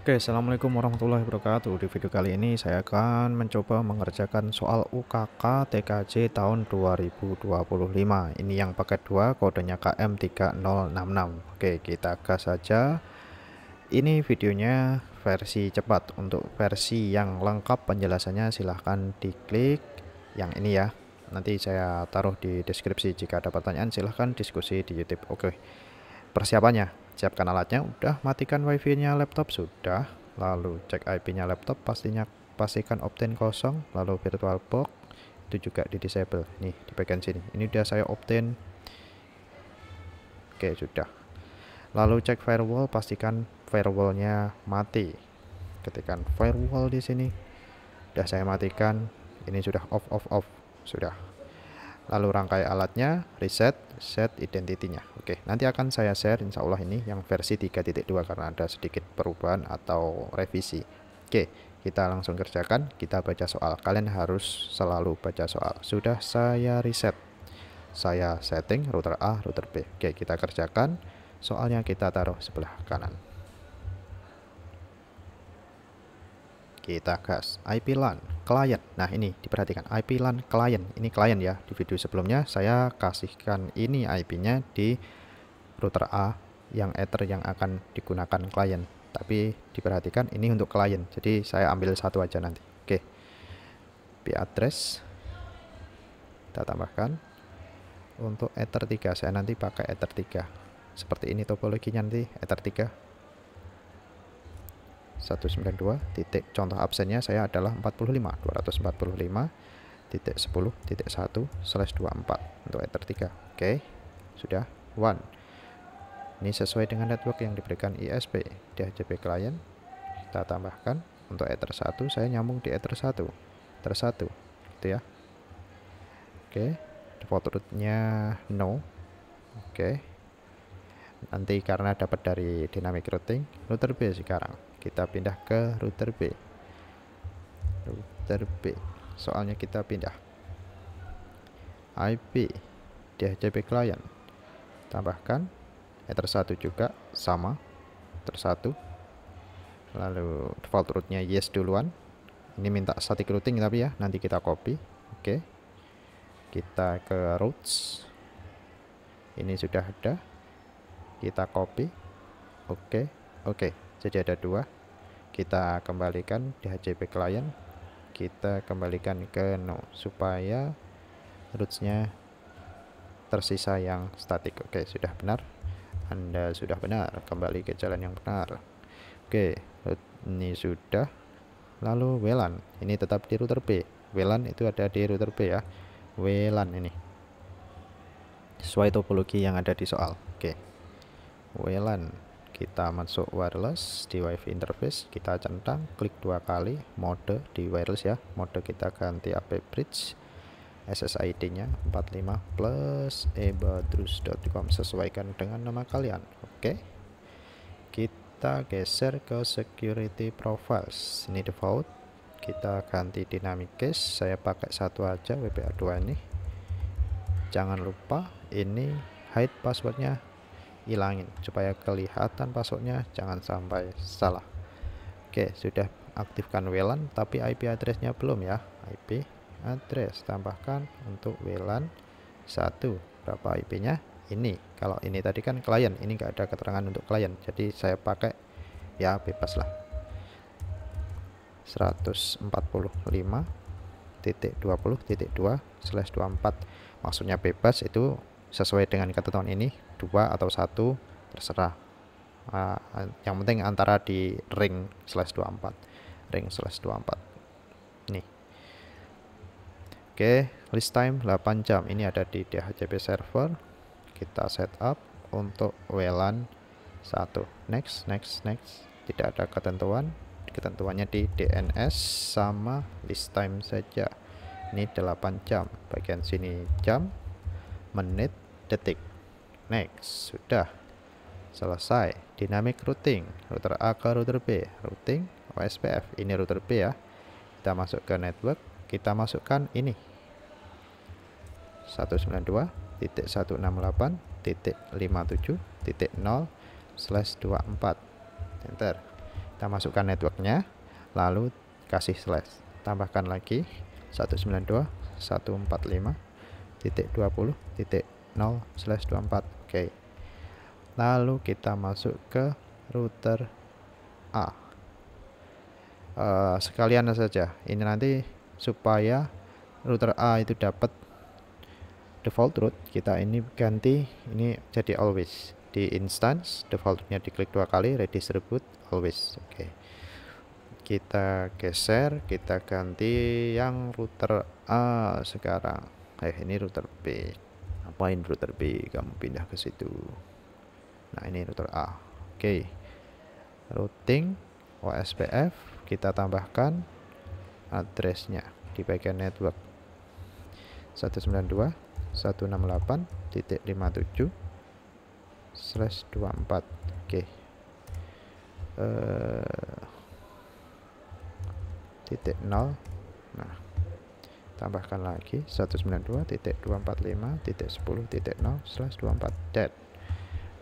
Oke, assalamualaikum warahmatullahi wabarakatuh. Di video kali ini saya akan mencoba mengerjakan soal UKK TKJ tahun 2025. Ini yang paket 2, kodenya KM3066. Oke, kita gas saja. Ini videonya versi cepat. Untuk versi yang lengkap penjelasannya silahkan diklik yang ini ya. Nanti saya taruh di deskripsi. Jika ada pertanyaan silahkan diskusi di YouTube. Oke. Persiapannya, siapkan alatnya, udah, matikan wifi-nya laptop, sudah, lalu cek IP-nya laptop, pastikan Optane kosong, lalu VirtualBox itu juga di disable, nih di bagian sini, ini udah saya Optane. Oke, sudah. Lalu cek firewall, pastikan firewallnya mati, ketikkan firewall di sini, udah saya matikan, ini sudah off, sudah. Lalu rangkai alatnya, reset, set identity-nya. Oke, nanti akan saya share insya Allah ini yang versi 3.2 karena ada sedikit perubahan atau revisi. Oke, kita langsung kerjakan, kita baca soal. Kalian harus selalu baca soal. Sudah saya reset, saya setting router A, router B. Oke, kita kerjakan. Soalnya kita taruh sebelah kanan. Kita gas. IP LAN klien. Nah, ini diperhatikan IP LAN klien. Ini klien ya. Di video sebelumnya saya kasihkan ini IP-nya di router A yang Ether yang akan digunakan klien. Tapi diperhatikan ini untuk klien. Jadi saya ambil satu aja nanti. Oke. IP address kita tambahkan. Untuk Ether 3 saya nanti pakai Ether 3. Seperti ini topologinya nanti Ether 3. 192 titik, contoh absennya saya adalah 45 245.10.1/24 untuk Ether 3. Oke, sudah. One, ini sesuai dengan network yang diberikan ISP DHCP client. Kita tambahkan untuk Ether 1 saya nyambung di Ether 1 gitu ya. Oke, default route-nya no. Oke, nanti karena dapat dari dynamic routing, router B sekarang kita pindah ke router B. Soalnya kita pindah IP DHCP client, tambahkan Ether 1 juga sama, Ether 1. Lalu default route-nya yes duluan. Ini minta static routing tapi ya, nanti kita copy. Oke, kita ke routes. Ini sudah ada, kita copy. Oke, jadi ada dua. Kita kembalikan DHCP client, kita kembalikan ke no supaya roots-nya tersisa yang statik. Oke, sudah benar. Anda sudah benar, kembali ke jalan yang benar. Oke, ini sudah. Lalu WLAN ini tetap di router B. WLAN itu ada di router B ya. WLAN ini sesuai topologi yang ada di soal. Oke, WLAN kita masuk wireless di WiFi interface, kita centang, klik dua kali, mode di wireless ya, mode kita ganti AP bridge, SSID nya 45 plus ebadrus.com, sesuaikan dengan nama kalian. Oke, kita geser ke security profiles, ini default, kita ganti dynamic cache, saya pakai satu aja WPA2 ini. Jangan lupa ini hide passwordnya, hilangin supaya kelihatan passwordnya, jangan sampai salah. Oke, sudah aktifkan WLAN tapi IP addressnya belum ya. IP address tambahkan untuk WLAN 1. Berapa IP-nya? Ini. Kalau ini tadi kan klien, ini enggak ada keterangan untuk klien, jadi saya pakai ya bebas lah, 145.20.2/24. maksudnya bebas itu sesuai dengan ketentuan ini, 2 atau 1 terserah. Yang penting antara di ring/24 nih. Oke, list time 8 jam ini ada di DHCP server. Kita setup untuk WLAN 1. Next. Tidak ada ketentuannya di DNS sama list time saja. Ini 8 jam, bagian sini jam, menit, detik. Next, sudah selesai. Dynamic routing, router A ke router B, routing OSPF, ini router B ya. Kita masuk ke network, kita masukkan ini 192.168.57.0/24. Enter. Kita masukkan networknya, lalu kasih slash, tambahkan lagi 192.145.20.0/24. Oke. Lalu kita masuk ke router A. Sekalian saja, ini nanti supaya router A itu dapat default root, kita ini ganti ini jadi always. Di instance defaultnya diklik 2 kali, redistribute always. Oke. Kita geser, kita ganti yang router A sekarang. Ini router B. Apain router B? Kamu pindah ke situ. Nah, ini router A. Oke. Routing OSPF, kita tambahkan addressnya di bagian network 192.168.57/24. Oke. Titik 0. Nah, tambahkan lagi 192.245.10.0/24. dead.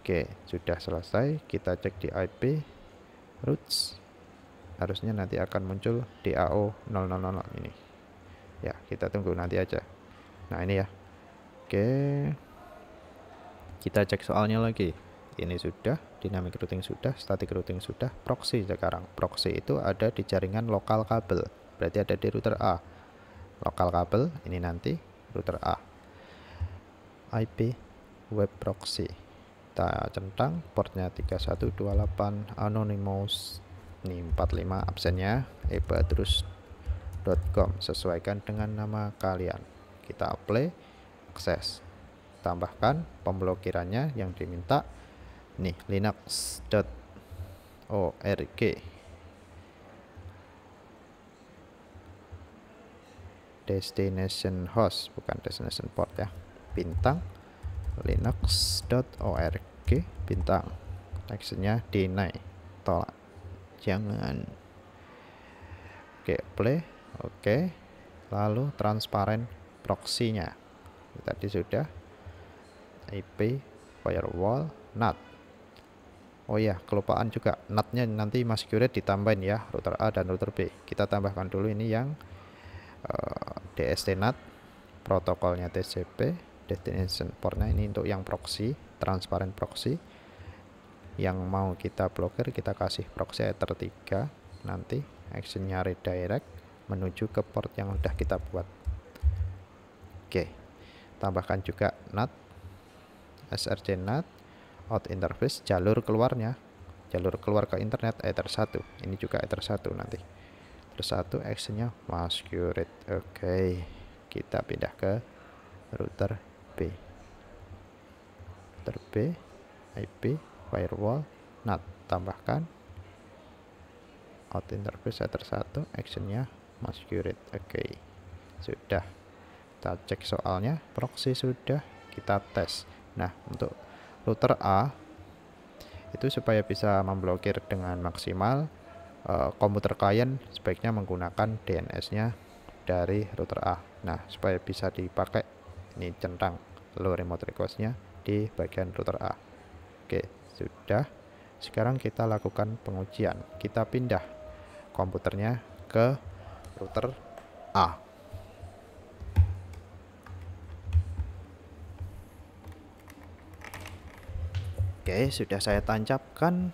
Oke, sudah selesai. Kita cek di IP roots, harusnya nanti akan muncul DAO 000 ini ya. Kita tunggu nanti aja. Nah, ini ya. Oke, kita cek soalnya lagi. Ini sudah, dynamic routing sudah, static routing sudah, proxy sekarang. Proxy itu ada di jaringan lokal kabel, berarti ada di router A. Lokal kabel ini nanti router A. IP web proxy, kita centang portnya 3128 anonymous. Ini 45 absennya ebadrus.com, sesuaikan dengan nama kalian. Kita apply, akses, tambahkan pemblokirannya yang diminta nih, linux.org. Destination host, bukan destination port ya. Bintang linux.org bintang. Actionnya deny, tolak, jangan. Oke, play. Oke, lalu transparent proxy-nya tadi sudah. IP firewall NAT. Oh ya, kelupaan juga, NAT-nya nanti masquerade ditambahin ya, router A dan router B. Kita tambahkan dulu ini yang DST NAT, protokolnya TCP, destination portnya ini untuk yang proxy, transparent proxy. Yang mau kita blokir, kita kasih proxy ether 3, nanti actionnya redirect menuju ke port yang udah kita buat. Oke, tambahkan juga NAT, src NAT, out interface, jalur keluarnya, jalur keluar ke internet ether 1. Ini juga ether 1 nanti. Terus 1 actionnya masquerade. Oke, kita pindah ke router B. Router B, IP firewall NAT, tambahkan out interface ether 1, actionnya masquerade. Oke, sudah. Kita cek soalnya, proxy sudah, kita tes. Nah, untuk router A itu supaya bisa memblokir dengan maksimal, komputer klien sebaiknya menggunakan DNS-nya dari router A. Nah, supaya bisa dipakai, ini centang low remote request-nya di bagian router A. Oke, sudah. Sekarang kita lakukan pengujian. Kita pindah komputernya ke router A. Oke, sudah saya tancapkan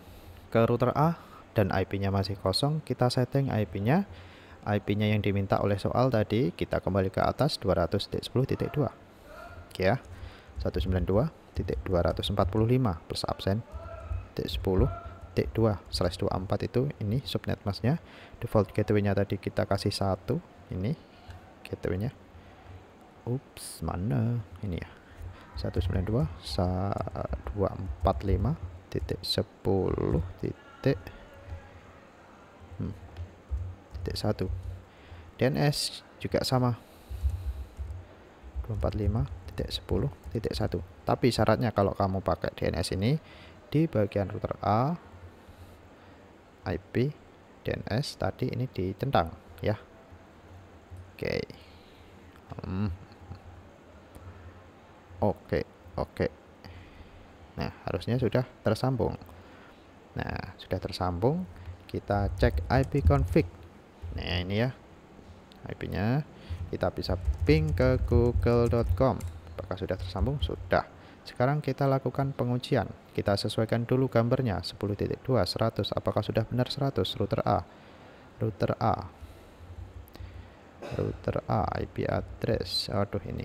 ke router A dan IP-nya masih kosong. Kita setting IP-nya. IP-nya yang diminta oleh soal tadi, kita kembali ke atas 200.10.2. Oke ya. 192.245 plus absen 10.2/24 itu ini subnet masnya. Default gateway-nya tadi kita kasih 1. Ini gateway-nya. Ups, mana? Ini ya. 192.245.10.1. DNS juga sama 245.10.1. Tapi syaratnya kalau kamu pakai DNS ini di bagian router A, IP DNS tadi ini dicentang ya. Oke. Oke. Nah, harusnya sudah tersambung. Nah, sudah tersambung. kita cek IP config. Nah ini ya IP nya, kita bisa ping ke google.com. Apakah sudah tersambung? Sudah. Sekarang kita lakukan pengujian. Kita sesuaikan dulu gambarnya 10.2 100. Apakah sudah benar 100? Router A IP address, aduh ini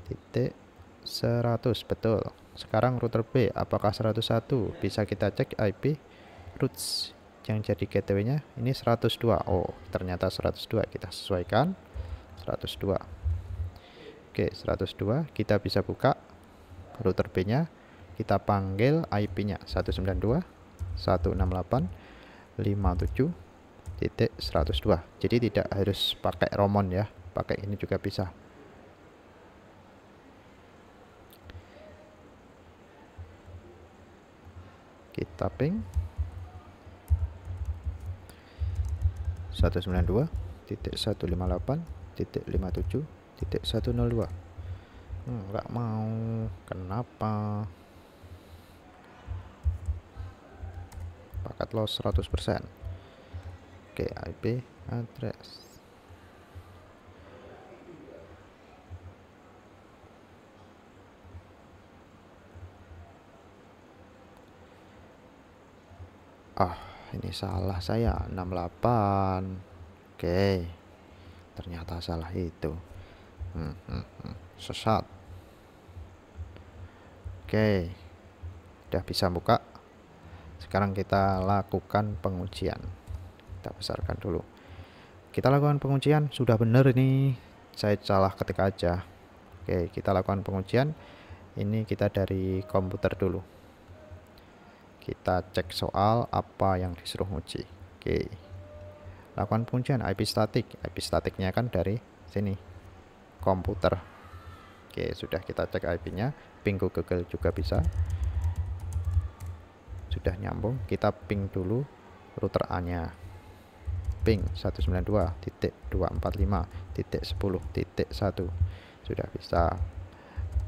titik 100 betul. Sekarang router B apakah 101? Bisa kita cek IP routes yang jadi gateway nya ini 102. Oh ternyata 102, kita sesuaikan 102. Oke 102, kita bisa buka router B nya, kita panggil IP nya 192.168.57.102. jadi tidak harus pakai Romon ya, pakai ini juga bisa. Kita ping 192.158.57.102. Nggak mau, kenapa? Paket loss 100%. Oke IP address ini salah saya 68. Oke ternyata salah itu. Sesat. Oke udah bisa buka. Sekarang kita lakukan pengujian. Kita besarkan dulu. Kita lakukan pengujian, sudah benar ini, saya salah ketik aja. Oke kita lakukan pengujian. Ini kita dari komputer dulu, kita cek soal apa yang disuruh uji. Oke lakukan pengujian IP statik. IP statiknya kan dari sini komputer. Oke sudah, kita cek IP nya, ping ke Google juga bisa, sudah nyambung. Kita ping dulu router A nya, ping 192.245.10.1. sudah bisa.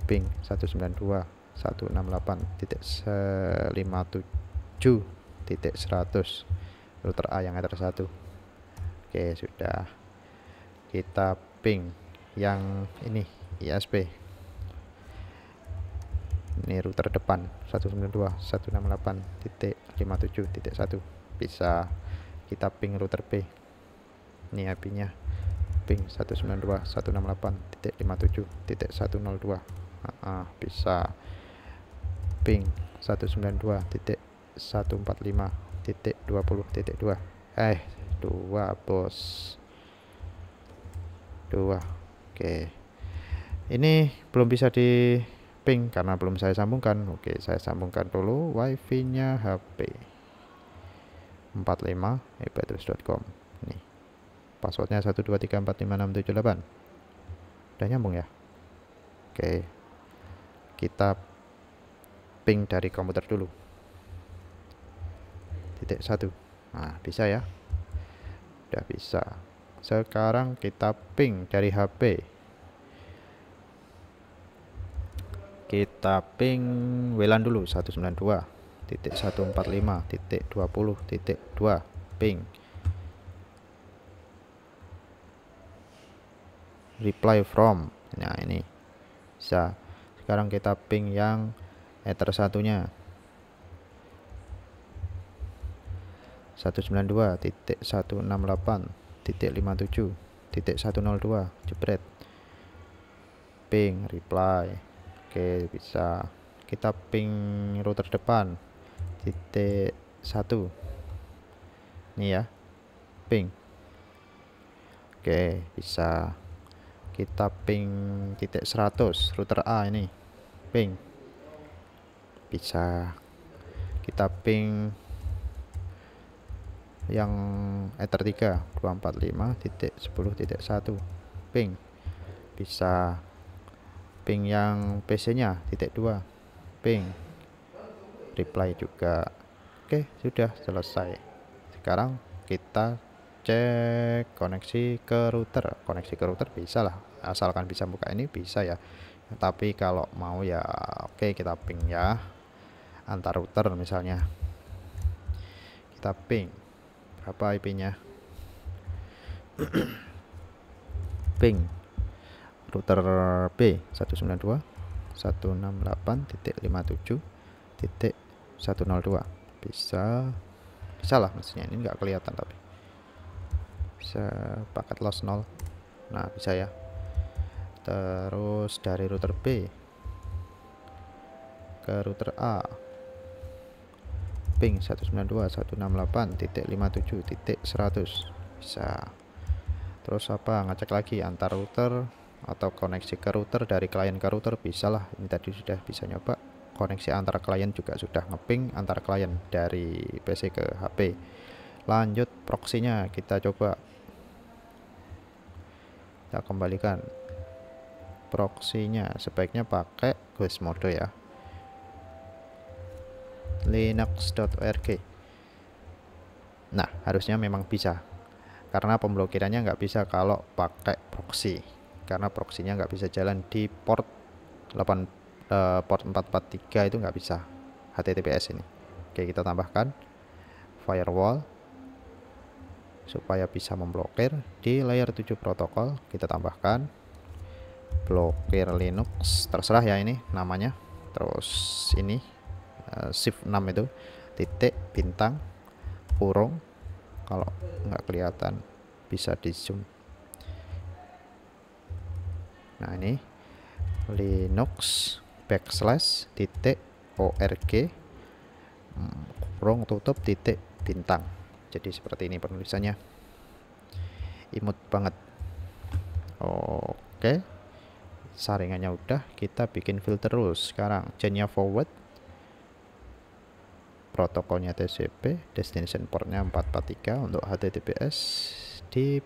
Ping 192.168.57.100 router A yang header 1. Oke sudah, kita ping yang ini ISP, ini router depan 192.168.57.1 bisa. Kita ping router B, ini IP nya ping 192.168.57.102. bisa. Ping 192.145.20.2 2 bos 2. Oke ini belum bisa di ping karena belum saya sambungkan. Oke saya sambungkan dulu wifi nya HP 45 ipaddress.com. nih passwordnya 123456778. udah nyambung ya. Oke kita ping dari komputer dulu titik 1. Nah bisa ya, udah bisa. Sekarang kita ping dari HP, kita ping WLAN dulu 192.145.20.2 ping reply from. Nah ini bisa. Sekarang kita ping yang ether satunya 192.168.57.102 jebret, ping reply. Oke bisa. Kita ping router depan titik 1 nih ya, ping. Oke bisa. Kita ping titik 100 router A ini, ping bisa. Kita ping yang ether 3 245.10.1 ping bisa. Ping yang PC nya titik 2 ping reply juga. Oke sudah selesai. Sekarang kita cek koneksi ke router. Koneksi ke router bisa lah, asalkan bisa buka ini bisa ya. Tapi kalau mau ya oke kita ping ya antar router misalnya. kita ping berapa IP-nya. Ping router B 192.168.57.102 bisa lah maksudnya, ini nggak kelihatan tapi bisa paket loss 0. Nah bisa ya. Terus dari router B ke router A ping 192.168.57.100 bisa. Terus apa, ngecek lagi antar router atau koneksi ke router, dari klien ke router bisa lah. Ini tadi sudah bisa nyoba koneksi antar klien, juga sudah ngeping antar klien dari PC ke HP. Lanjut proxy-nya kita coba, kita kembalikan. Proxy-nya sebaiknya pakai ghost mode ya, linux.org. Nah harusnya memang bisa, karena pemblokirannya nggak bisa kalau pakai proxy, karena proxy-nya nggak bisa jalan di port 443 itu nggak bisa HTTPS ini. Oke, kita tambahkan firewall supaya bisa memblokir di layer 7 protokol. Kita tambahkan blokir Linux, terserah ya ini namanya. Terus ini shift 6 itu titik bintang kurung, kalau nggak kelihatan bisa di zoom. Nah ini linux /org kurung tutup titik bintang. Jadi seperti ini penulisannya, imut banget. Oke, saringannya udah, kita bikin filter rules sekarang. chainnya forward, protokolnya TCP, destination portnya 443 untuk HTTPS, di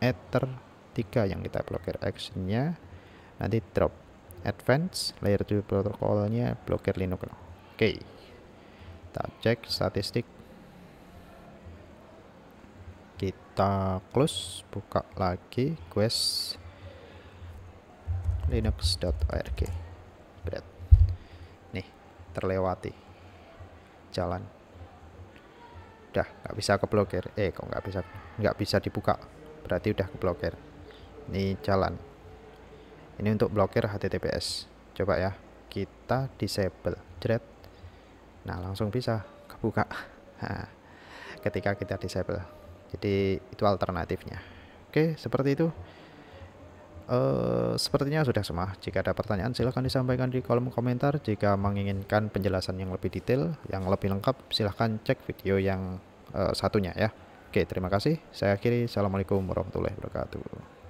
ether 3 yang kita blokir actionnya, nanti drop advance layer 2 protokolnya blokir Linux. Oke, kita cek statistik, kita close, buka lagi quest linux.org. Nih terlewati, jalan, udah nggak bisa keblokir. Kok nggak bisa dibuka, berarti udah keblokir. Ini jalan, ini untuk blokir HTTPS. Coba ya, kita disable jret, nah langsung bisa kebuka. Nah, ketika kita disable, jadi itu alternatifnya. Oke, seperti itu. Sepertinya sudah semua. Jika ada pertanyaan silahkan disampaikan di kolom komentar. Jika menginginkan penjelasan yang lebih detail, yang lebih lengkap, silahkan cek video yang satunya ya. Oke, terima kasih. Saya akhiri. Assalamualaikum warahmatullahi wabarakatuh.